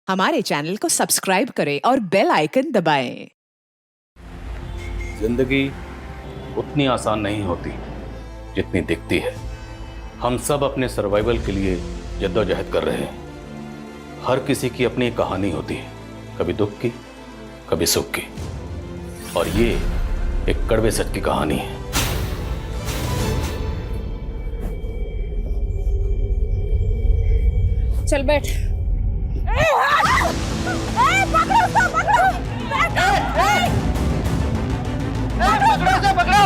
हमारे चैनल को सब्सक्राइब करें और बेल आइकन दबाएं। जिंदगी उतनी आसान नहीं होती जितनी दिखती है। हम सब अपने सर्वाइवल के लिए जद्दोजहद कर रहे हैं। हर किसी की अपनी कहानी होती है, कभी दुख की, कभी सुख की, और ये एक कड़वे सच की कहानी है। चल बैठ। पकड़ो उसको, पकड़ो। पकड़ो उसे, पकड़ो।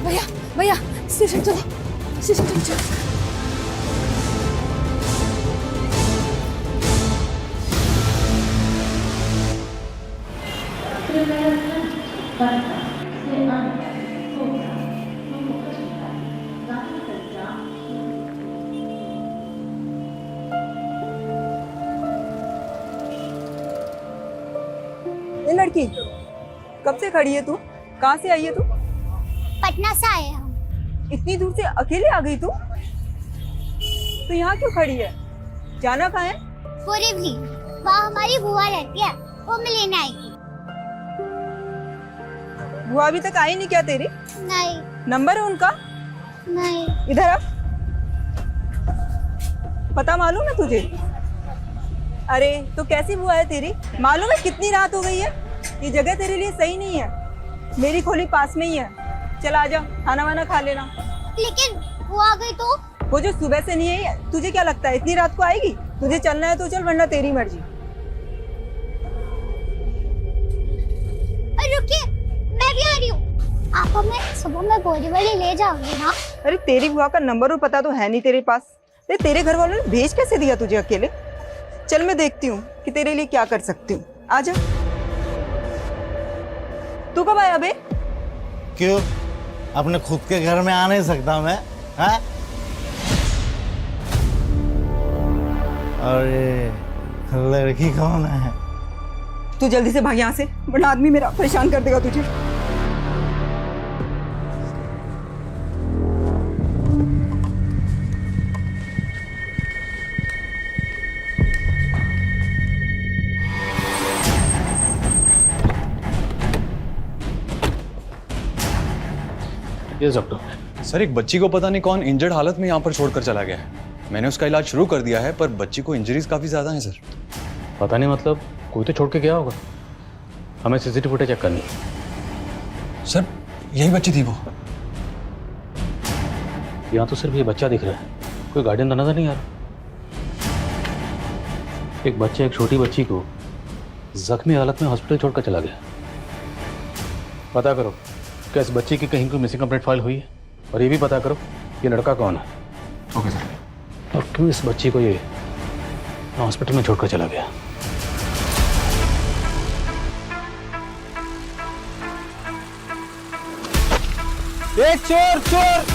भैया भैया स्टेशन चलो, स्टेशन चलो। ये लड़की कब से खड़ी है तू? कहाँ से आई है तू? पटना से आए हम। इतनी दूर से अकेले आ गई तू? तो यहाँ क्यों खड़ी है? जाना कहाँ है? बोरीवली, वहाँ हमारी बुआ रहती है, वो मैं लेने आई थी। बुआ अभी तक आई नहीं क्या तेरी? नहीं नंबर है उनका? नहीं। इधर आ। पता मालूम है तुझे? अरे तो कैसी बुआ है तेरी? मालूम है कितनी रात हो गई है? ये जगह तेरे लिए सही नहीं है। मेरी खोली पास में ही है, चल आजा, खाना वाना खा लेना। लेकिन वो आ गई तो? वो जो सुबह से नहीं है, तुझे क्या लगता है इतनी रात को आएगी? तुझे चलना है तो चल, वरना तेरी मर्जी। अरे रुकिए, मैं भी आ रही हूँ। आप हमें सुबह में बोरीवली ले जाओगे ना? अरे तेरी बुआ का नंबर और पता तो है नहीं तेरे पास। अरे तेरे घर वालों ने भेज कैसे दिया तुझे अकेले? चल मैं देखती हूँ कि तेरे लिए क्या कर सकती हूँ। आजा। तू कब आया बे? क्यों, अपने खुद के घर में आ नहीं सकता मैं? हाँ? अरे लड़की कौन है? तू जल्दी से भाग यहाँ से, वरना आदमी मेरा परेशान कर देगा तुझे। Yes doctor. सर, एक बच्ची को पता नहीं कौन इंजर्ड हालत में यहाँ पर छोड़कर चला गया है। मैंने उसका इलाज शुरू कर दिया है, पर बच्ची को इंजरीज काफ़ी ज़्यादा हैं सर। पता नहीं, मतलब कोई तो छोड़ के गया होगा। हमें सीसीटीवी फुटेज चेक करनी है। सर, यही बच्ची थी वो। यहाँ तो सिर्फ ये बच्चा दिख रहा है, कोई गार्डियन तो नजर नहीं आ रहा। एक बच्चा एक छोटी बच्ची को जख्मी हालत में हॉस्पिटल छोड़कर चला गया। पता करो क्या इस बच्ची की कहीं कोई मिसिंग कंप्लेंट फाइल हुई है, और ये भी पता करो ये लड़का कौन है। Okay sir. और क्यों इस बच्ची को ये हॉस्पिटल में छोड़कर चला गया। एक चोर, चोर।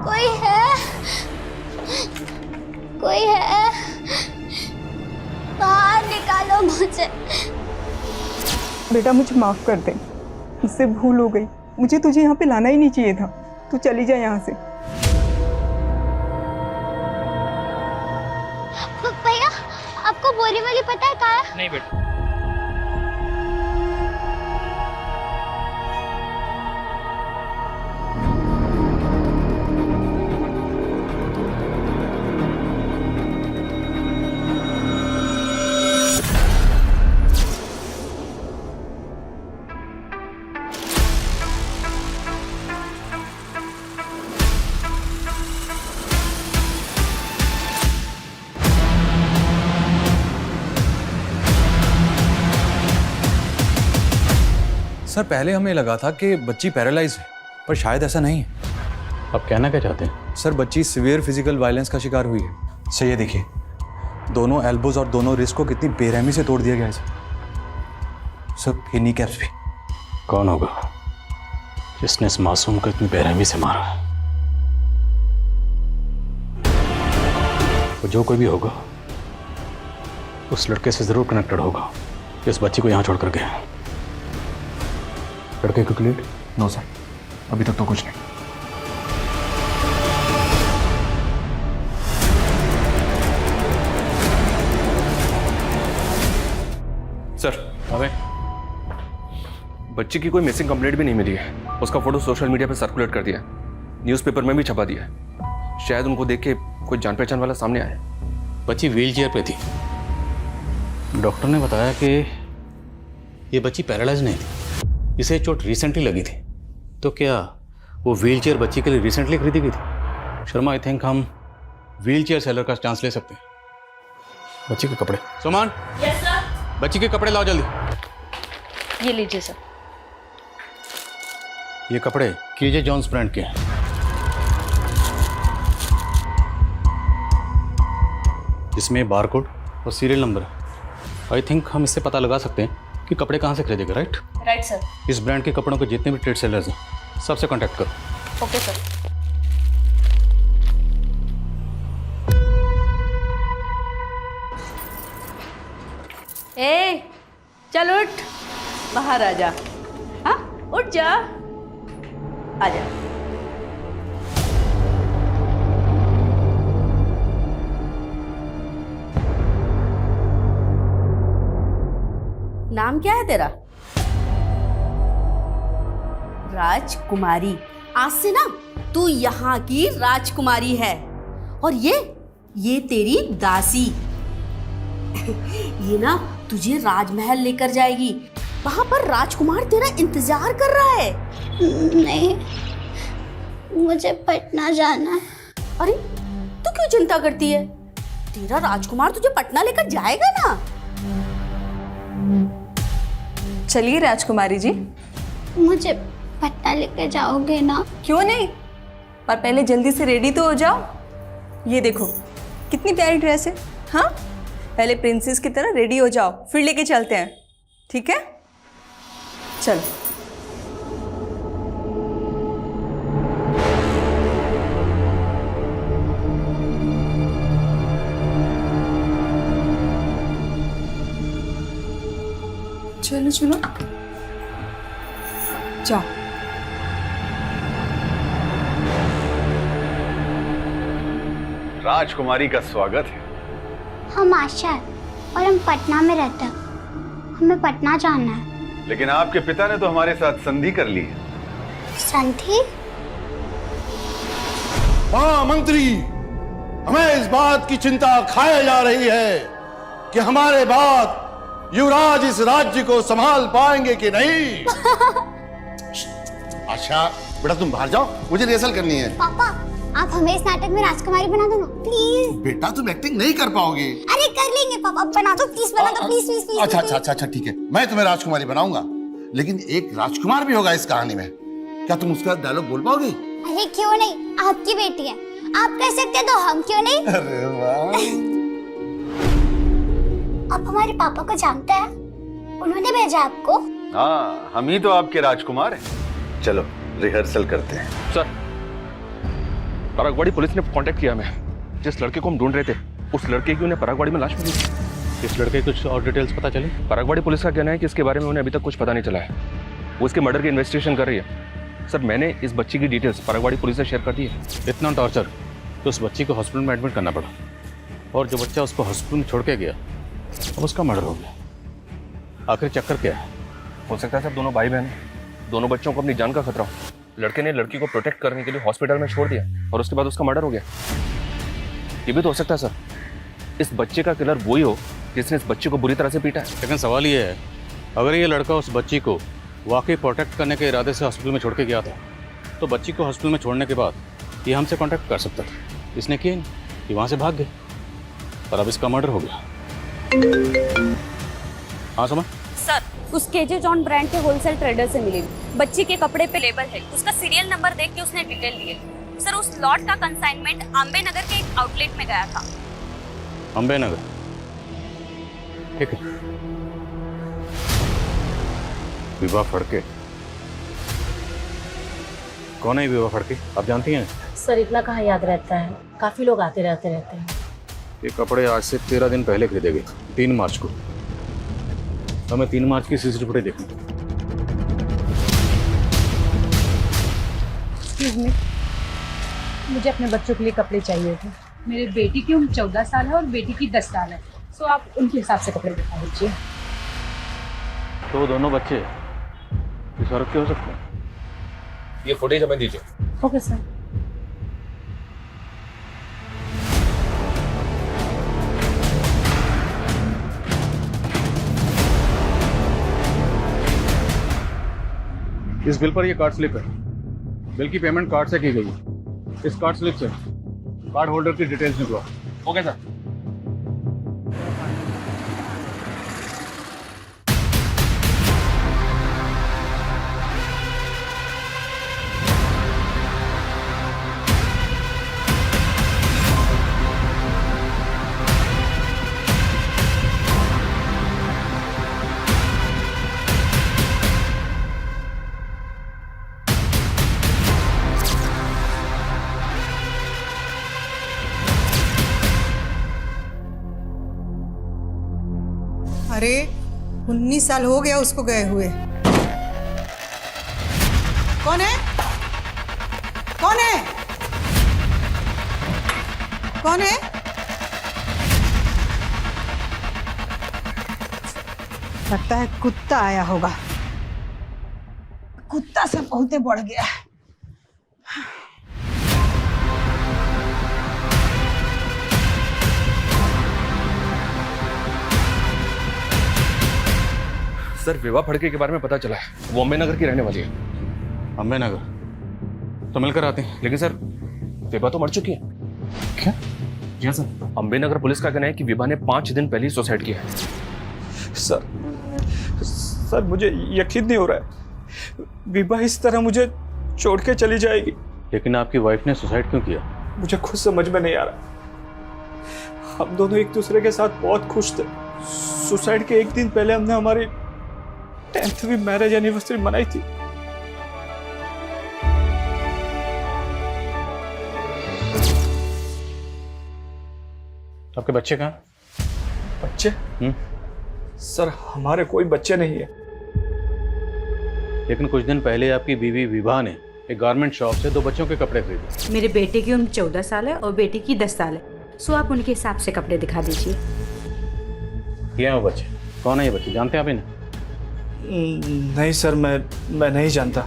कोई है? कोई है? बाहर निकालो मुझे। बेटा मुझे माफ कर दे, मुझसे भूल हो गई। मुझे तुझे यहाँ पे लाना ही नहीं चाहिए था। तू चली जा यहाँ से। भैया आपको बोरीवली पता है कहाँ है? नहीं बेटा। सर, पहले हमें लगा था कि बच्ची पैरालाइज है, पर शायद ऐसा नहीं है। आप कहना क्या चाहते हैं? सर बच्ची सिवियर फिजिकल वायलेंस का शिकार हुई है। सर ये देखिए, दोनों एल्बोज और दोनों रिस्ट को कितनी बेरहमी से तोड़ दिया गया है सर। ये नी कैप्स भी। कौन होगा जिसने इस मासूम को इतनी बेरहमी से मारा है? वो जो कोई भी होगा उस लड़के से जरूर कनेक्टेड होगा जो इस बच्ची को यहां छोड़कर गया। लड़के को क्लियर? नो सर, अभी तक तो कुछ नहीं। सर, अबे बच्ची की कोई मिसिंग कंप्लेंट भी नहीं मिली है। उसका फोटो सोशल मीडिया पर सर्कुलेट कर दिया, न्यूज़पेपर में भी छपा दिया। शायद उनको देख के कोई जान पहचान वाला सामने आया। बच्ची व्हील चेयर पे थी। डॉक्टर ने बताया कि ये बच्ची पैरालाइज नहीं थी, इसे चोट रिसेंटली लगी थी। तो क्या वो व्हील चेयर बच्ची के लिए रिसेंटली खरीदी गई थी? शर्मा, आई थिंक हम व्हील चेयर सेलर का चांस ले सकते हैं। बच्ची के कपड़े। सुमान, यस सर। बच्ची के कपड़े लाओ जल्दी। ये लीजिए सर। ये कपड़े केजे जॉन्स ब्रांड के हैं। इसमें बारकोड और सीरियल नंबर है। आई थिंक हम इससे पता लगा सकते हैं कि कपड़े कहाँ से खरीदेगा। Right right sir. इस ब्रांड के कपड़ों के जितने भी ट्रेड सेलर्स हैं सबसे कांटेक्ट करो। Okay sir. ए चल उठ, बाहर आ जा। हाँ उठ जा, आ जा। नाम क्या है तेरा? राजकुमारी। आज से ना तू यहाँ की राजकुमारी है, और ये तेरी दासी। ये ना तुझे राजमहल लेकर जाएगी। वहां पर राजकुमार तेरा इंतजार कर रहा है। नहीं, मुझे पटना जाना है। अरे तू क्यों चिंता करती है? तेरा राजकुमार तुझे पटना लेकर जाएगा ना। चलिए राजकुमारी जी। मुझे पटना लेकर जाओगे ना? क्यों नहीं, पर पहले जल्दी से रेडी तो हो जाओ। ये देखो कितनी प्यारी ड्रेस है। हाँ, पहले प्रिंसेस की तरह रेडी हो जाओ, फिर लेके चलते हैं। ठीक है, चल। चलो चलो जाओ। राजकुमारी का स्वागत है। हम आशा है और हम पटना में रहते हैं। हमें पटना जाना है। लेकिन आपके पिता ने तो हमारे साथ संधि कर ली है। संधि? हाँ मंत्री, हमें इस बात की चिंता खाए जा रही है कि हमारे बाद युवराज इस राज्य को संभाल पाएंगे कि नहीं। अच्छा बेटा तुम बाहर जाओ, मुझे रिहर्सल करनी है। पापा, आप हमें इस नाटक में राजकुमारी बना दो ना प्लीज। बेटा तुम एक्टिंग नहीं कर पाओगे। अरे कर लेंगे पापा, बना दो प्लीज, बना दो प्लीज प्लीज प्लीज। अच्छा ठीक है, मैं तुम्हें राजकुमारी बनाऊंगा, लेकिन एक राजकुमार भी होगा इस कहानी में। क्या तुम उसका डायलॉग बोल पाओगे? अरे क्यों नहीं, आपकी बेटी है, आप कर सकते हैं तो हम क्यों नहीं। अरे वाह। आप हमारे पापा को जानते हैं? उन्होंने भेजा आपको? हाँ, हम ही तो आपके राजकुमार हैं। चलो रिहर्सल करते हैं। सर, परागवाड़ी पुलिस ने कांटेक्ट किया हमें। जिस लड़के को हम ढूंढ रहे थे, उस लड़के की उन्हें परागवाड़ी में लाश मिली। इस लड़के की कुछ और डिटेल्स पता चली? परागवाड़ी पुलिस का कहना है कि इसके बारे में उन्हें अभी तक कुछ पता नहीं चला है। वो इसके मर्डर की इन्वेस्टिगेशन कर रही है। सर, मैंने इस बच्ची की डिटेल्स परागवाड़ी पुलिस से शेयर कर दी है। इतना टॉर्चर तो उस बच्ची को हॉस्पिटल में एडमिट करना पड़ा, और जो बच्चा उसको हॉस्पिटल में छोड़ के गया अब उसका मर्डर हो गया। आखिर चक्कर क्या है? हो सकता है सर दोनों भाई बहन, दोनों बच्चों को अपनी जान का खतरा हो। लड़के ने लड़की को प्रोटेक्ट करने के लिए हॉस्पिटल में छोड़ दिया और उसके बाद उसका मर्डर हो गया। ये भी तो हो सकता है सर, इस बच्चे का किलर वही हो जिसने इस बच्चे को बुरी तरह से पीटा है। लेकिन सवाल ये है, अगर ये लड़का उस बच्ची को वाकई प्रोटेक्ट करने के इरादे से हॉस्पिटल में छोड़ के गया था, तो बच्ची को हॉस्पिटल में छोड़ने के बाद ये हमसे कांटेक्ट कर सकता था। इसने किया नहीं, ये वहाँ से भाग गए, पर अब इसका मर्डर हो गया। हाँ समझ सर, उस केजे जॉन ब्रांड के होलसेल ट्रेडर से मिली। बच्ची के कपड़े पे लेबल है, उसका सीरियल नंबर देख के उसने डिटेल दिए। सर उस लॉट का कंसाइनमेंट अम्बे नगर के एक आउटलेट में गया था। अम्बे नगर, ठीक है। विवाह फड़के, कौन है विवाह फड़के, आप जानती हैं? सर इतना कहाँ याद रहता है, काफी लोग आते रहते हैं। ये कपड़े आज से 13 दिन पहले खरीदे गए, 3 मार्च को। तो मैं 3 मार्च की सीसीटीवी फुटेज देखूं। मुझे अपने बच्चों के लिए कपड़े चाहिए थे। मेरे बेटी की उम्र 14 साल है और बेटी की 10 साल है, सो आप उनके हिसाब से कपड़े दिखा दीजिए। तो दोनों बच्चे इस औरत के हो सकते हैं? ये फुटेज हमें दीजिए। Okay sir. इस बिल पर ये कार्ड स्लिप है। बिल की पेमेंट कार्ड से की गई है। इस कार्ड स्लिप से कार्ड होल्डर की डिटेल्स निकलो। Okay sir. अरे 19 साल हो गया उसको गए हुए। कौन है? कौन है? कौन है? लगता है कुत्ता आया होगा। कुत्ता से बहुते बढ़ गया है। सर विवाह फड़के के बारे में पता चला है, वो अम्बे नगर की रहने वाली है। अम्बे नगर तो मिलकर आते हैं। लेकिन सर विभा तो मर चुकी है। क्या? जी सर। अम्बे नगर पुलिस का कहना है कि विभा ने 5 दिन पहले ही सुसाइड किया है। सर मुझे यकीन नहीं हो रहा है, विभा इस तरह मुझे छोड़ के चली जाएगी। लेकिन आपकी वाइफ ने सुसाइड क्यों किया? मुझे खुद समझ में नहीं आ रहा। हम दोनों एक दूसरे के साथ बहुत खुश थे। सुसाइड के एक दिन पहले हमने हमारी 10वीं मैरिज एनिवर्सरी मनाई थी। आपके बच्चे कहाँ? बच्चे? सर हमारे कोई बच्चे नहीं है। लेकिन कुछ दिन पहले आपकी बीवी विभा ने एक गारमेंट शॉप से 2 बच्चों के कपड़े खरीदे। मेरे बेटे की उम्र 14 साल है और बेटी की 10 साल है, सो आप उनके हिसाब से कपड़े दिखा दीजिए। ये हैं वो बच्चे। कौन है ये बच्चे, जानते हैं आप इन्हें? नहीं सर, मैं नहीं जानता।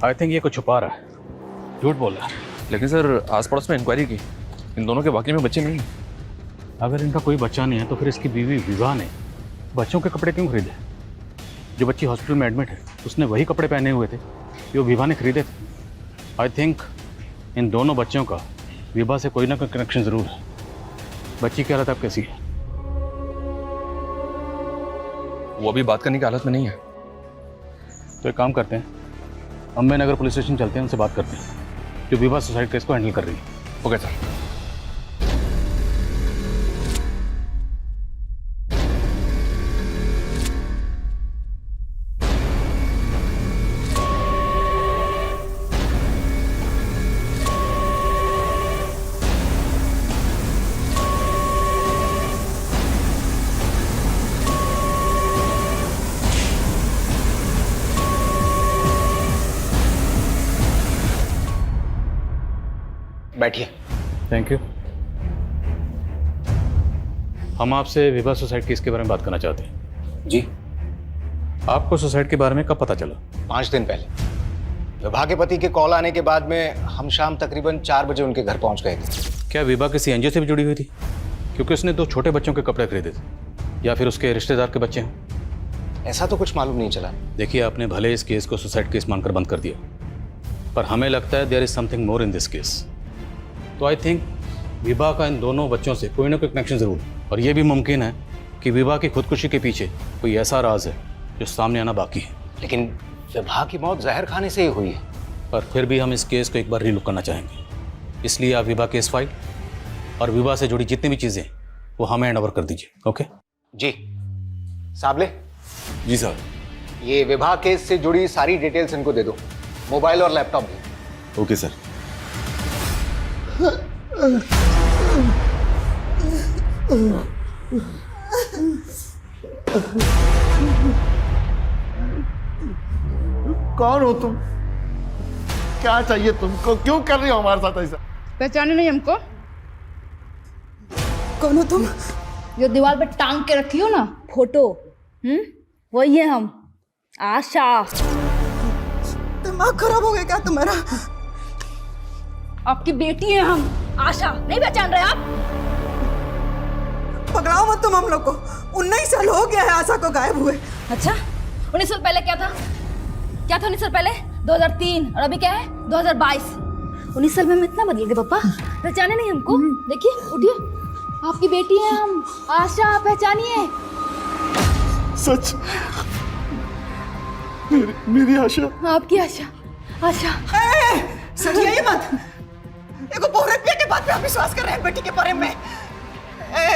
आई थिंक ये कुछ छुपा रहा है, झूठ बोल रहा है। लेकिन सर आस पड़ोस में इंक्वायरी की, इन दोनों के वाकई में बच्चे नहीं हैं। अगर इनका कोई बच्चा नहीं है तो फिर इसकी बीवी विभा ने बच्चों के कपड़े क्यों खरीदे? जो बच्ची हॉस्पिटल में एडमिट है उसने वही कपड़े पहने हुए थे जो विभा ने खरीदे थे। आई थिंक इन दोनों बच्चों का विभा से कोई ना कोई कनेक्शन ज़रूर है। बच्ची की हालत अब कैसी है? वो अभी बात करने की हालत में नहीं है। तो एक काम करते हैं, अम्बे नगर पुलिस स्टेशन चलते हैं, उनसे बात करते हैं जो विभा सुसाइड केस को हैंडल कर रही है। Okay sir. बैठिए। Thank you. हम आपसे विभा सुसाइड केस के बारे में बात करना चाहते हैं। जी। आपको सुसाइड के बारे में कब पता चला? 5 दिन पहले विभा के पति के कॉल आने के बाद में हम शाम तकरीबन 4 बजे उनके घर पहुंच गए थे। क्या विभा किसी एनजीओ से भी जुड़ी हुई थी? क्योंकि उसने 2 छोटे बच्चों के कपड़े खरीदे थे, या फिर उसके रिश्तेदार के बच्चे हैं। ऐसा तो कुछ मालूम नहीं चला। देखिए, आपने भले इस केस को सुसाइड केस मानकर बंद कर दिया, पर हमें लगता है there is something more in this case. तो आई थिंक विभा का इन दोनों बच्चों से कोई ना कोई कनेक्शन ज़रूर है, और यह भी मुमकिन है कि विभा की खुदकुशी के पीछे कोई ऐसा राज है जो सामने आना बाकी है। लेकिन विभा की मौत जहर खाने से ही हुई है। पर फिर भी हम इस केस को एक बार रीलुक करना चाहेंगे, इसलिए आप विवाह केस फाइल और विवाह से जुड़ी जितनी भी चीज़ें वो हमें हैंड ओवर कर दीजिए। ओके जी साबले, जी सर। ये विवाह केस से जुड़ी सारी डिटेल्स इनको दे दो, मोबाइल और लैपटॉप भी। Okay sir. कौन हो तुम? क्या चाहिए तुमको? क्यों कर रही हो हमारे साथ ऐसा? पहचाने नहीं हमको? कौन हो तुम? जो दीवार पे टांग के रखी हो ना फोटो, वही है हम, आशा। दिमाग खराब हो गया क्या तुम्हारा? आपकी बेटी है हम, आशा। नहीं पहचान रहे आप? पकड़ाओ मत तुम हम लोग को। 19 साल हो गया है आशा को गायब हुए। अच्छा, 19 साल पहले क्या था? क्या था 19 साल पहले? 2003। और अभी क्या है? 2022। 19 साल में हम इतना बदल गए पापा, पहचाने नहीं हमको? देखिए, उठिए, आपकी बेटी है हम, आशा, पहचानिए। सच? मेरी आशा? आपकी आशा, आशा। सरिया ये बात, एगो बोरे पिया के बात पे आप विश्वास कर रहे हैं बेटी के बारे में?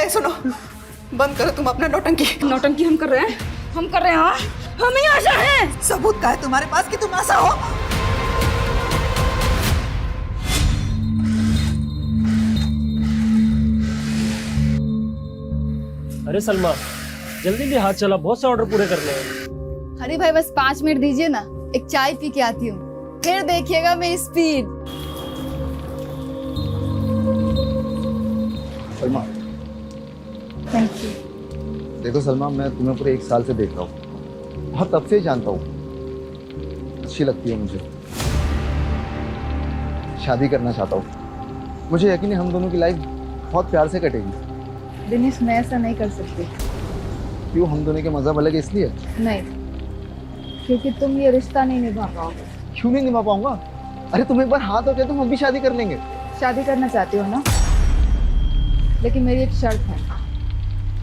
सुनो, बंद करो तुम अपना नौटंकी। नौटंकी हम कर रहे हैं? हम कर रहे हैं? हाँ, हम ही आशा है। सबूत का है तुम्हारे पास कि तुम आशा हो? अरे सलमा, जल्दी भी हाथ चला, बहुत से ऑर्डर पूरे करने हैं। अरे भाई बस 5 मिनट दीजिए ना, एक चाय पी के आती हूँ, फिर देखिएगा मेरी स्पीड। Salma, thank you. देखो सलमा, मैं तुम्हें पूरे 1 साल से देख रहा हूँ, बहुत तब से जानता हूँ, अच्छी लगती है मुझे, शादी करना चाहता हूँ। मुझे यकीन है हम दोनों की लाइफ बहुत प्यार से कटेगी। दिनेश, मैं ऐसा नहीं कर सकती। क्यों? हम दोनों के मज़हब अलग है इसलिए? नहीं, क्योंकि तुम ये रिश्ता नहीं निभा पाओगे। क्यों नहीं निभा पाऊंगा? अरे तुम एक बार हाँ तो कह दो, हम भी शादी कर लेंगे। शादी करना चाहती हो ना? लेकिन मेरी एक शर्त है।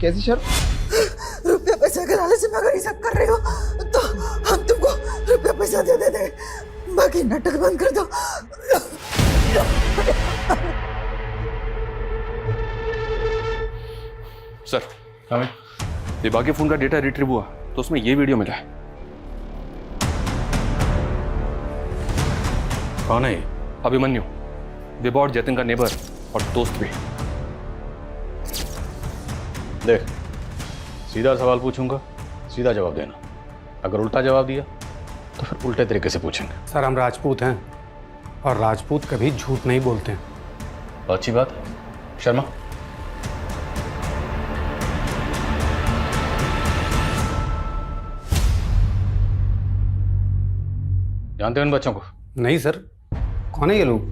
कैसी शर्त? रुपया पैसा के लालच में अगर ये सब कर रहे हो तो हम तुमको रुपया पैसा दे देंगे, बाकी नाटक बंद कर दो। सर, विभा के फोन का डेटा रिट्रीव हुआ तो उसमें ये वीडियो मिला है। कौन है ये? अभिमन्यु, विभा और जतिन का नेबर और दोस्त भी। देख, सीधा सवाल पूछूंगा, सीधा जवाब देना। अगर उल्टा जवाब दिया तो फिर उल्टे तरीके से पूछेंगे। सर, हम राजपूत हैं और राजपूत कभी झूठ नहीं बोलते हैं। अच्छी बात है। शर्मा, जानते हो इन बच्चों को? नहीं सर, कौन है ये लोग?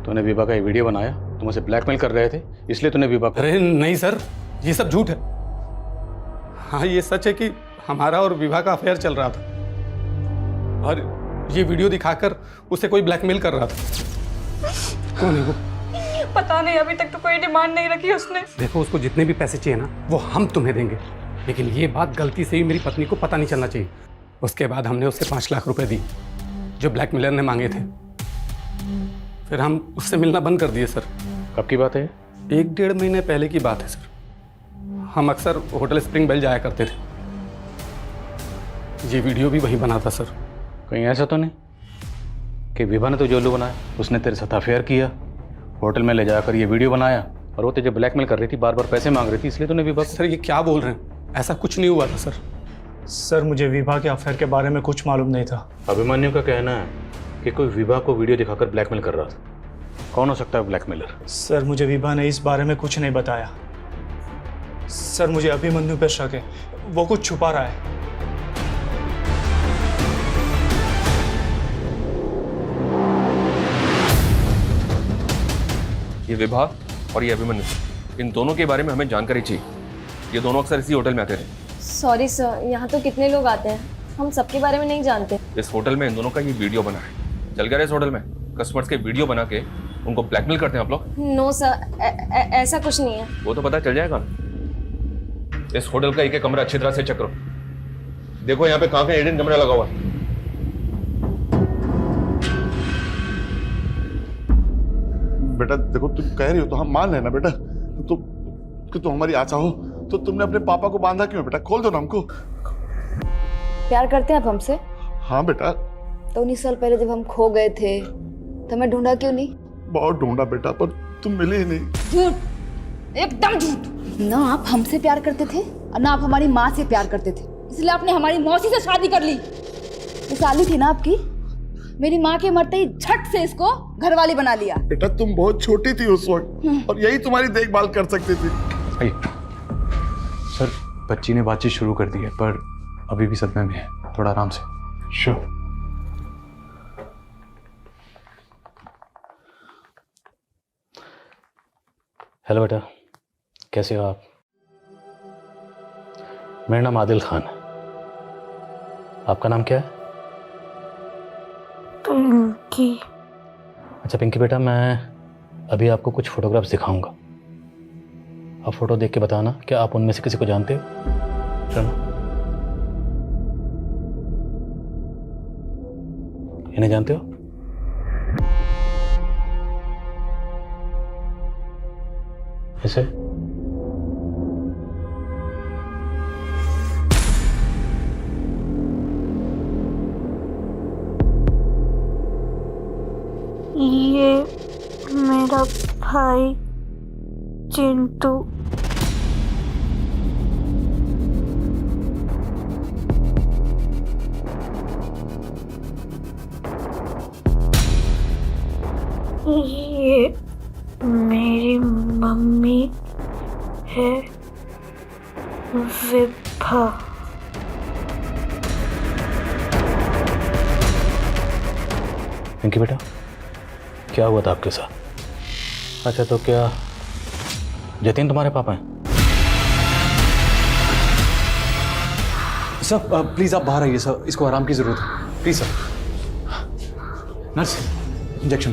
तूने विभा का ये वीडियो बनाया, तुम उसे ब्लैकमेल कर रहे थे, इसलिए तूने विभा को... अरे नहीं सर, ये सब झूठ है। हाँ, ये सच है कि हमारा और विभा का अफेयर चल रहा था और ये वीडियो दिखाकर उसे कोई ब्लैकमेल कर रहा था। कौन है वो? पता नहीं, अभी तक तो कोई डिमांड नहीं रखी उसने। देखो, उसको जितने भी पैसे चाहिए ना वो हम तुम्हें देंगे, लेकिन ये बात गलती से ही मेरी पत्नी को पता नहीं चलना चाहिए। उसके बाद हमने उसे 5 लाख रुपए दी जो ब्लैकमेलर ने मांगे थे। फिर हम उससे मिलना बंद कर दिए सर। कब की बात है? 1-1.5 महीने पहले की बात है सर। हम अक्सर होटल स्प्रिंग बेल जाया करते थे। ये वीडियो भी वही बना था सर। कहीं ऐसा तो नहीं कि विभा ने तो जोलू बनाया, उसने तेरे साथ अफेयर किया, होटल में ले जाकर ये वीडियो बनाया और वो तुझे ब्लैकमेल कर रही थी, बार बार पैसे मांग रही थी, इसलिए तूने विभा... सर, ये क्या बोल रहे हैं? ऐसा कुछ नहीं हुआ था सर। सर, मुझे विभा के अफेयर के बारे में कुछ मालूम नहीं था। अभिमन्यु का कहना है कि कोई विभा को वीडियो दिखाकर ब्लैकमेल कर रहा था। कौन हो सकता है ब्लैकमेलर? सर, मुझे विभा ने इस बारे में कुछ नहीं बताया। सर, मुझे अभिमन्यु पर शक है, वो कुछ छुपा रहा है। ये विभा और ये अभिमन्यु, इन दोनों के बारे में हमें जानकारी चाहिए। ये दोनों अक्सर इसी होटल में आते थे। सॉरी सर, यहाँ तो कितने लोग आते हैं, हम सबके बारे में नहीं जानते। इस होटल में इन दोनों का ये वीडियो बना है। चल गया इस होटल में कस्टमर्स के वीडियो बना के उनको ब्लैकमेल करते हैं आप लोग? नो सर, ऐसा कुछ नहीं है। वो तो पता चल जाएगा ना। इस होटल का एक कमरा अच्छी तरह से चेक करो। देखो यहाँ पे कहाँ का हिडन कैमरा लगा हुआ है। बेटा देखो, तुम कह रही हो तो हम मान लेना बेटा। तो कि तुम हमारी आशा हो, तो तुमने अपने पापा को बांधा क्यों बेटा? खोल दो ना हमको। प्यार करते हैं आप हमसे? हाँ बेटा। तो 19 साल पहले जब हम खो गए थे तो हमें ढूंढा क्यों नहीं? बहुत ढूंढा बेटा, पर तुम मिली ही नहीं। झूठ, एकदम झूठ। ना आप हमसे प्यार करते थे और ना आप हमारी माँ से प्यार करते थे, इसलिए आपने हमारी मौसी से शादी कर ली। ये साली थी ना आपकी, मेरी माँ के मरते ही झट से इसको घरवाली बना लिया। बेटा तुम बहुत छोटी थी उस वक्त और यही तुम्हारी देखभाल कर सकती थी। सर बच्ची ने बातचीत शुरू कर दी है, पर अभी भी सदमे में है, थोड़ा आराम से। श्योर। हेलो बेटा, कैसे हो आप? मेरा नाम आदिल खान है। आपका नाम क्या है? पिंकी। अच्छा पिंकी बेटा, मैं अभी आपको कुछ फोटोग्राफ्स दिखाऊंगा। आप फोटो देख के बताना क्या आप उनमें से किसी को जानते हो? चलो, इन्हें जानते हो? इसे? ये मेरा भाई चिंटू। ये मेरी मम्मी है विभा। पिंकी बेटा, क्या हुआ था आपके साथ? अच्छा, तो क्या जतिन तुम्हारे पापा हैं? सर प्लीज आप बाहर आइए सर, इसको आराम की जरूरत है, प्लीज सर। Nurse, injection.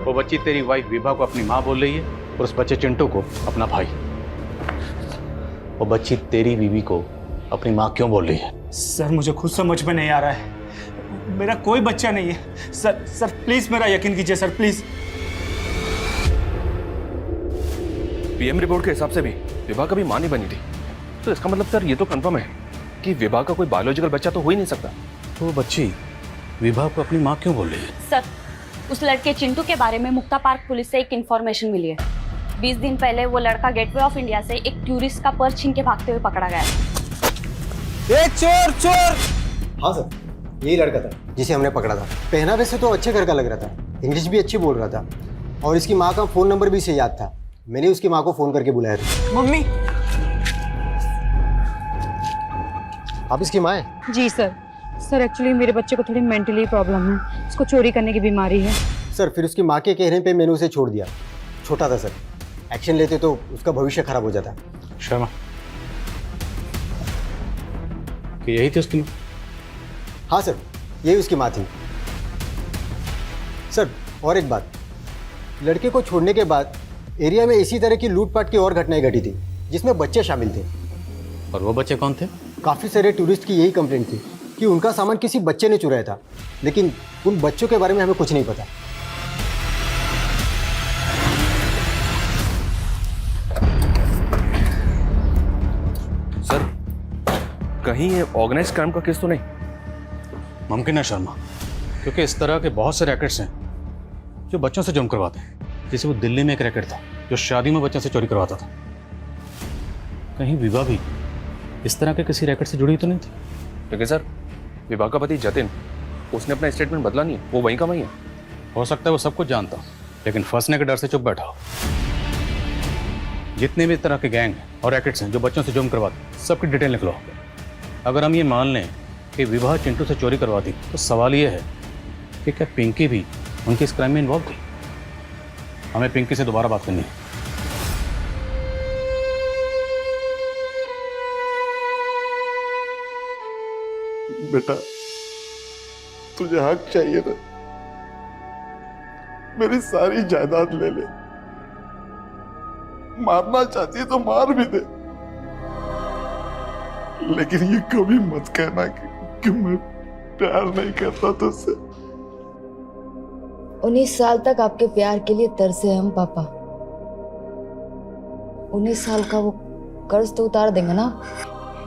वो बच्ची तेरी वाइफ विभा को अपनी माँ बोल रही है और उस बच्चे चिंटू को अपना भाई। वो बच्ची तेरी बीवी को अपनी माँ क्यों बोल रही है? सर मुझे खुद समझ में नहीं आ रहा है, मेरा कोई बच्चा नहीं है। सर प्लीज मेरा यकीन कीजिए सर, प्लीज। पीएम रिपोर्ट के हिसाब से भी विभा कभी मां नहीं बनी थी, तो इसका मतलब सर ये तो कंफर्म है कि विभा का कोई बायोलॉजिकल बच्चा तो हो ही नहीं सकता। तो वो बच्ची विभा को अपनी माँ क्यों बोल रही है? सर, उस लड़के चिंटू के बारे में मुक्ता पार्क पुलिस से एक इन्फॉर्मेशन मिली है। 20 दिन पहले वो लड़का गेटवे ऑफ इंडिया से एक टूरिस्ट का पर्स छीन के भागते हुए पकड़ा गया। चोर चोर! हाँ सर, यही लड़का था जिसे हमने पकड़ा था। पहनावे से तो अच्छे घर का लग रहा था, इंग्लिश भी अच्छी बोल रहा था और इसकी माँ का फोन नंबर भी से याद था। मैंने उसकी माँ को फोन करके बुलाया था। मम्मी। आप इसकी माँ हैं? जी सर एक्चुअली मेरे बच्चे को थोड़ी मेंटली प्रॉब्लम है, इसको चोरी करने की बीमारी है। सर फिर उसकी माँ के कहने पे मैंने उसे छोड़ दिया। छोटा था सर, एक्शन लेते तो उसका भविष्य खराब हो जाता। शर्मा, कि यही थी उसकी माँ? हाँ सर, यही उसकी माँ थी। सर और एक बात, लड़के को छोड़ने के बाद एरिया में इसी तरह की लूटपाट की और घटनाएं घटी थी जिसमें बच्चे शामिल थे। और वो बच्चे कौन थे? काफ़ी सारे टूरिस्ट की यही कंप्लेंट थी कि उनका सामान किसी बच्चे ने चुराया था, लेकिन उन बच्चों के बारे में हमें कुछ नहीं पता। सर कहीं ये ऑर्गेनाइज क्राइम का केस तो नहीं? मुमकिन है शर्मा, क्योंकि इस तरह के बहुत से रैकेट्स हैं जो बच्चों से जुर्म करवाते हैं। जैसे वो दिल्ली में एक रैकेट था जो शादी में बच्चों से चोरी करवाता था। कहीं विभा भी इस तरह के किसी रैकेट से जुड़ी तो नहीं थी? लेकिन सर विभा का पति जतिन, उसने अपना स्टेटमेंट बदला नहीं है, वो वहीं का वहीं है। हो सकता है वो सब कुछ जानता, लेकिन फंसने के डर से चुप बैठा हो। जितने भी तरह के गैंग और रैकेट्स हैं जो बच्चों से जुर्म करवाते, सबकी डिटेल निकलो। अगर हम ये मान लें कि विभा चिंटू से चोरी करवाती, तो सवाल ये है कि क्या पिंकी भी उनकी इस क्राइम में इन्वॉल्व थी? हमें पिंकी से दोबारा बात करनी है। बेटा तुझे हक चाहिए ना, मेरी सारी जायदाद ले ले, मारना चाहती है तो मार भी दे, लेकिन ये कभी मत कहना कि प्यार नहीं करता तुझसे। 19 साल तक आपके प्यार के लिए तरसे हम पापा। 19 साल का वो कर्ज तो उतार देंगे ना?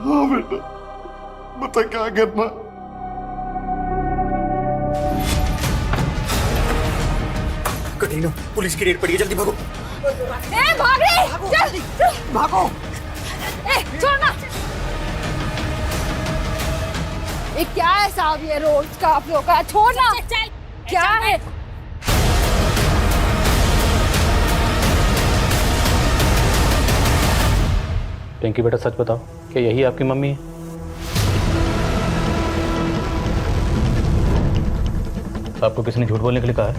हाँ बेटा, बता क्या करना। कटीनो, पुलिस की रेड पड़ी है, जल्दी भागो। ए, भाग रे! चल, चल। भागो। ए, छोड़ना। ये क्या है साहब, ये रोज का आप लोग का? छोड़ना। क्या है? पिंकी बेटा सच बताओ, क्या यही आपकी मम्मी है? आपको किसी ने झूठ बोलने के लिए कहा है?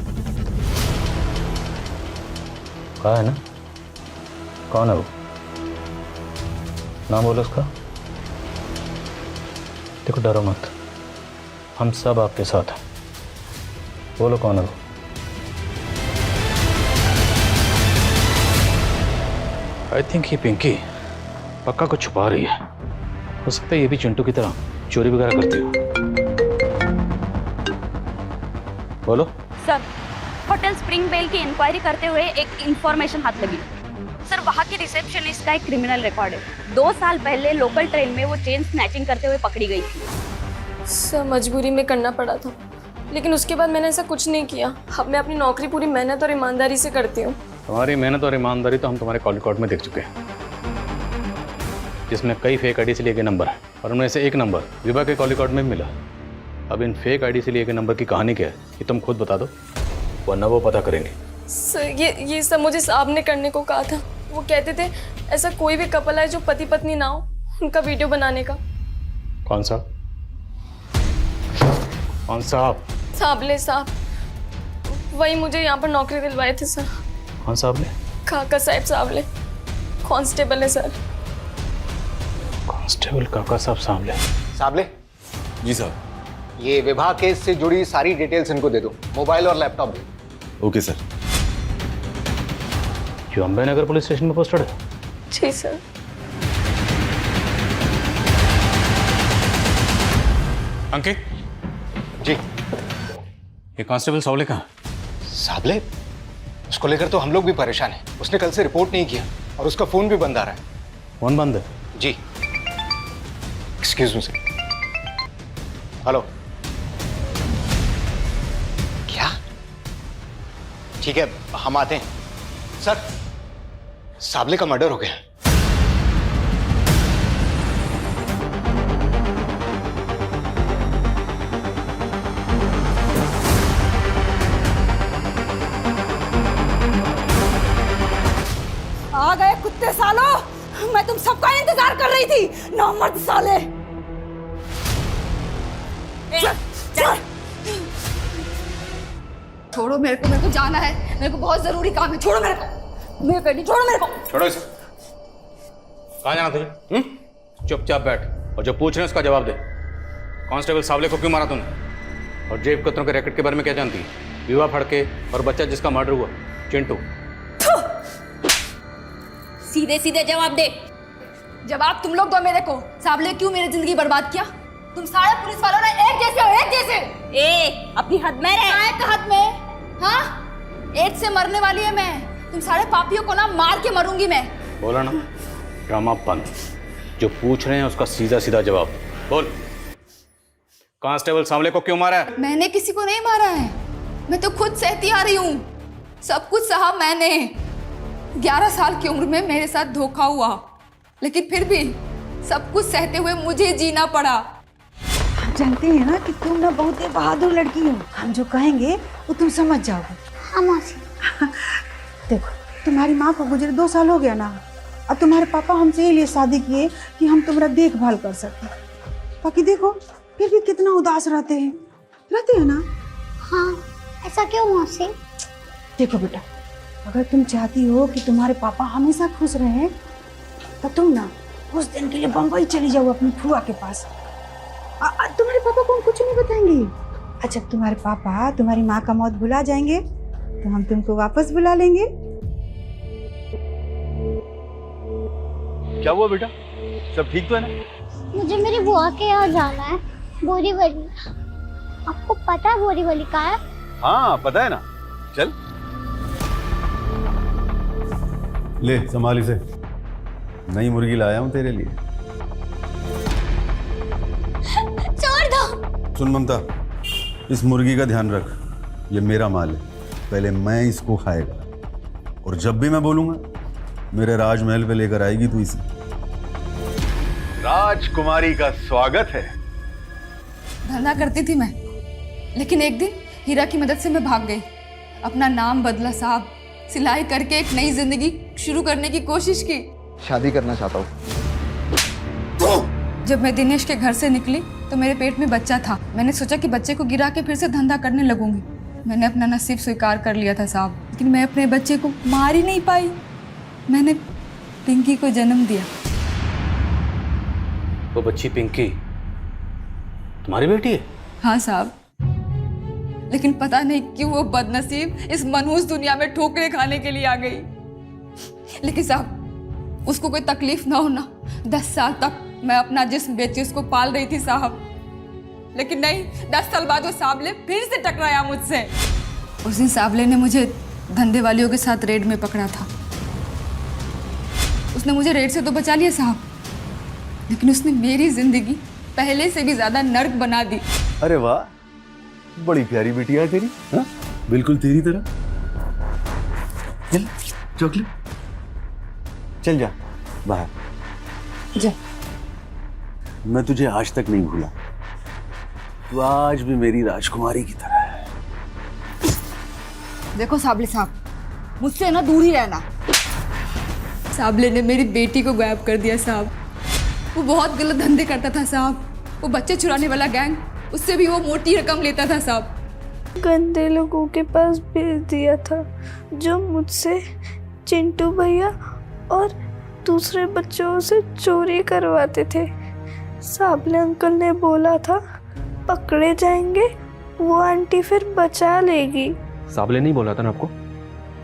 कहा है ना? कौन है वो? नाम बोलो उसका। देखो डरो मत, हम सब आपके साथ हैं। बोलो कौन है वो? आई थिंक ये पिंकी पक्का कुछ छुपा रही है। हो सकता है ये भी चिंटू की तरह चोरी वगैरह करती हो। बोलो। सर, होटल स्प्रिंग बेल की इंक्वायरी करते हुए एक इंफॉर्मेशन हाथ लगी। सर, वहाँ की रिसेप्शनिस्ट का एक क्रिमिनल रिकॉर्ड है। 2 साल पहले लोकल ट्रेन में वो चेन स्नैचिंग करते हुए पकड़ी गई थी। सर, मजबूरी में करना पड़ा था, लेकिन उसके बाद मैंने ऐसा कुछ नहीं किया। अब मैं अपनी नौकरी पूरी मेहनत और ईमानदारी से करती हूँ। तुम्हारी मेहनत और ईमानदारी तो हम तुम्हारे कॉल रिकॉर्ड में देख चुके हैं, जिसमें कई फेक आईडी से लिए गए नंबर है, और उनमें से एक नंबर विभा के कॉल रिकॉर्ड में मिला। अब इन फेक आईडी से लिए गए नंबर की कहानी क्या है, ये तुम खुद बता दो, वरना वो पता करेंगे। सर, ये सब मुझे साहब ने करने को कहा था। वो कहते थे ऐसा कोई भी कपल है जो पति पत्नी ना हो, उनका वीडियो बनाने का। कौन सा? कौन साहब? साबले साहब, वही मुझे यहाँ पर नौकरी दिलवाए थे सर। कौन साहब? काका साहब साबले, कांस्टेबल है सर। कांस्टेबल काका साहब सामले। साबले जी साहब, ये विवाह केस से जुड़ी सारी डिटेल्स इनको दे दो, मोबाइल और लैपटॉप दो। Okay sir. जो अम्बे नगर पुलिस स्टेशन में पोस्टेड है? जी सर। अंकित जी। ये कांस्टेबल सावले कहाँ? साबले, उसको लेकर तो हम लोग भी परेशान हैं। उसने कल से रिपोर्ट नहीं किया और उसका फोन भी बंद आ रहा है। फोन बंद है? जी। Excuse me sir. हेलो। क्या? ठीक है, हम आते हैं। सर, साबले का मर्डर हो गया। आ गए कुत्ते सालों, मैं तुम सबका इंतजार कर रही थी, नामर्द साले। चल। छोड़ो मेरे को जाना है, मेरे को बहुत जरूरी काम है। छोड़ो मेरे को, छोड़ो मेरे को। छोड़ो इसे। कहाँ जाना तुझे? चुपचाप बैठ और जो पूछ रहे हैं उसका जवाब दे। कांस्टेबल सावले को क्यों मारा तूने? और जेब कतरों के रैकेट के बारे में क्या जानती है? विवाह फड़के और बच्चा जिसका मर्डर हुआ, चिंटू। सीधे सीधे जवाब दे। जवाब तुम लोग दो मेरे को। साबले क्यों मेरी जिंदगी बर्बाद किया? तुम सारे पुलिस वालों ने एक जैसे हो, एक जैसे। अपनी हद में रह। काय हद में? हाँ, एड्स से मरने वाली है मैं। तुम सारे पापियों को ना मार के मरूंगी मैं। बोला ना, ड्रामा बंद। जो पूछ रहे हैं उसका सीधा सीधा जवाब बोल। कांस्टेबल सावले को क्यों मारा है? मैंने किसी को नहीं मारा है, मैं तो खुद सहती आ रही हूँ। सब कुछ सहा मैंने। 11 साल की उम्र में मेरे साथ धोखा हुआ, लेकिन फिर भी सब कुछ सहते हुए मुझे जीना पड़ा। हम जानते हैं ना कि तुम ना बहुत ही बहादुर लड़की हो। हम जो कहेंगे वो तुम समझ जाओगे। हाँ मौसी। देखो, तुम्हारी माँ को गुजरे 2 साल हो गया ना। अब तुम्हारे पापा हमसे ये लिए शादी किए कि हम तुम्हारा देखभाल कर सके। बाकी देखो, फिर भी कितना उदास रहते हैं ना। हाँ, ऐसा क्यों मौसी? देखो बेटा, अगर तुम चाहती हो कि तुम्हारे पापा हमेशा खुश रहें, तो तुम ना उस दिन के लिए बम्बई चली जाओ अपनी फुआ के पास। तुम्हारे पापा को हम कुछ नहीं बताएंगे। जब तुम्हारे पापा तुम्हारी माँ का मौत भुला जाएंगे तो हम तुमको वापस बुला लेंगे। क्या हुआ बेटा, सब ठीक तो है ना? मुझे मेरी बुआ के यहाँ जाना है, बोरी बड़ी। आपको पता है बोरी वाली कहाँ है? हाँ पता है ना, चल। ले संभाल इसे, नई मुर्गी लाया हूं तेरे लिए। छोड़ दो। सुन ममता, इस मुर्गी का ध्यान रख, ये मेरा माल है, पहले मैं इसको खाएगा और जब भी मैं बोलूंगा मेरे राजमहल पे लेकर आएगी तू इसे। राजकुमारी का स्वागत है। धंधा करती थी मैं, लेकिन एक दिन हीरा की मदद से मैं भाग गई। अपना नाम बदला साहब, सिलाई करके एक नई जिंदगी शुरू करने की कोशिश की। शादी करना चाहता हूँ। जब मैं दिनेश के घर से निकली तो मेरे पेट में बच्चा था। मैंने सोचा कि बच्चे को गिरा के फिर से धंधा करने लगूंगी। मैंने अपना नसीब स्वीकार कर लिया था साहब, लेकिन मैं अपने बच्चे को मार ही नहीं पाई। मैंने पिंकी को जन्म दिया। वो बच्ची पिंकी तुम्हारी बेटी है? हाँ साहब, लेकिन पता नहीं क्यों वो बदनसीब इस मनहूस दुनिया में ठोकरें खाने के लिए आ गई। लेकिन साहब, उसको कोई तकलीफ ना होना, 10 साल तक मैं अपना जिस्म बेची उसको पाल रही थी साहब। लेकिन नहीं, 10 साल बाद वो साबले फिर से टकराया मुझसे। उस दिन साबले ने मुझे धंधे वालियों के साथ रेड में पकड़ा था। उसने मुझे रेड से तो बचा लिया साहब, लेकिन उसने मेरी जिंदगी पहले से भी ज्यादा नर्क बना दी। अरे वाह, बड़ी प्यारी बिटिया है तेरी। हाँ? बिल्कुल तेरी तरह। चल चॉकलेट, चल जा बाहर जा। मैं तुझे आज तक नहीं भूला, तू आज भी मेरी राजकुमारी की तरह है। देखो साबले साहब, मुझसे ना दूर ही रहना। साबले ने मेरी बेटी को गायब कर दिया साहब। वो बहुत गलत धंधे करता था साहब। वो बच्चे चुराने वाला गैंग, उससे भी वो मोटी रकम लेता था साहब। गंदे लोगों के पास भेज दिया था, जो मुझसे, चिंटू भैया और दूसरे बच्चों से चोरी करवाते थे। साबले अंकल ने बोला था पकड़े जाएंगे, वो आंटी फिर बचा लेगी। साबले नहीं बोला था ना आपको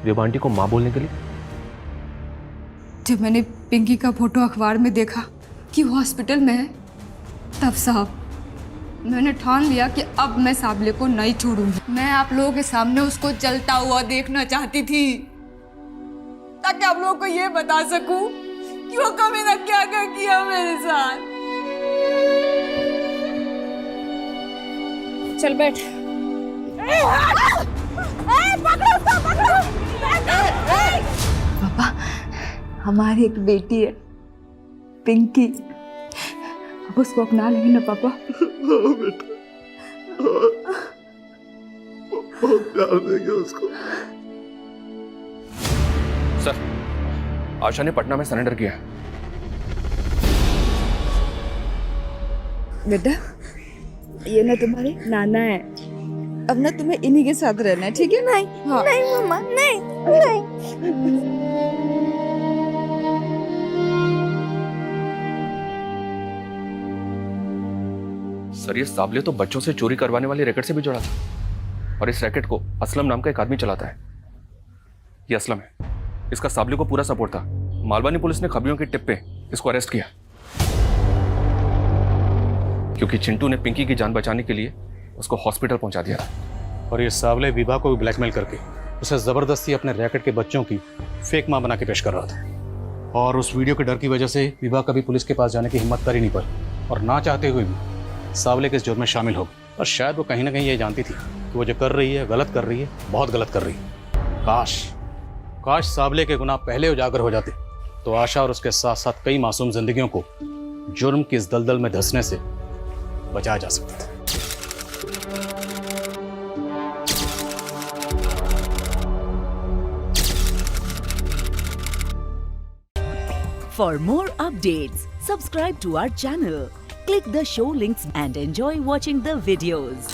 वेब आंटी को माँ बोलने के लिए? जब मैंने पिंकी का फोटो अखबार में देखा कि वो हॉस्पिटल में है, तब साहब मैंने ठान लिया कि अब मैं साबले को नहीं छोड़ूंगी। मैं आप लोगों के सामने उसको जलता हुआ देखना चाहती थी, ताकि आप लोगों को ये बता सकूं कि वो कभी ना क्या क्या किया मेरे साथ। चल बैठ। पापा, हमारी एक बेटी है पिंकी, अब उसको अपना लेंगे ना पापा? हाँ बेटा, बहुत प्यार देंगे उसको। सर, आशा ने पटना में सरेंडर किया। बेटा, ये ना तुम्हारे नाना है, अब ना तुम्हें इन्हीं के साथ रहना है, ठीक है? नहीं, हाँ। नहीं मम्मा, नहीं, नहीं। सर, ये साबले तो बच्चों से चोरी करवाने वाले रैकेट से भी जुड़ा था, और इस रैकेट को असलम नाम का एक आदमी चलाता है। ये असलम है, इसका साबले को पूरा सपोर्ट था। मालवानी पुलिस ने खबरियों की टिप पे इसको अरेस्ट किया, क्योंकि चिंटू ने पिंकी की जान बचाने के लिए उसको हॉस्पिटल पहुंचा दिया था। और ये सावले विभा को भी ब्लैकमेल करके उसे जबरदस्ती अपने रैकेट के बच्चों की फेक मां बना के पेश कर रहा था। और उस वीडियो के डर की वजह से विभा कभी पुलिस के पास जाने की हिम्मत कर ही नहीं पाई, और ना चाहते हुए भी सावले के इस जुर्म में शामिल हो गई। और शायद वो कहीं ना कहीं ये जानती थी कि वो जो कर रही है गलत कर रही है, बहुत गलत कर रही है। काश सावले के गुनाह पहले उजागर हो जाते तो आशा और उसके साथ साथ कई मासूम जिंदगियों को जुर्म की इस दलदल में धंसने से बचाया जा सकता था। For more updates, subscribe to our channel, click the show links and enjoy watching the videos.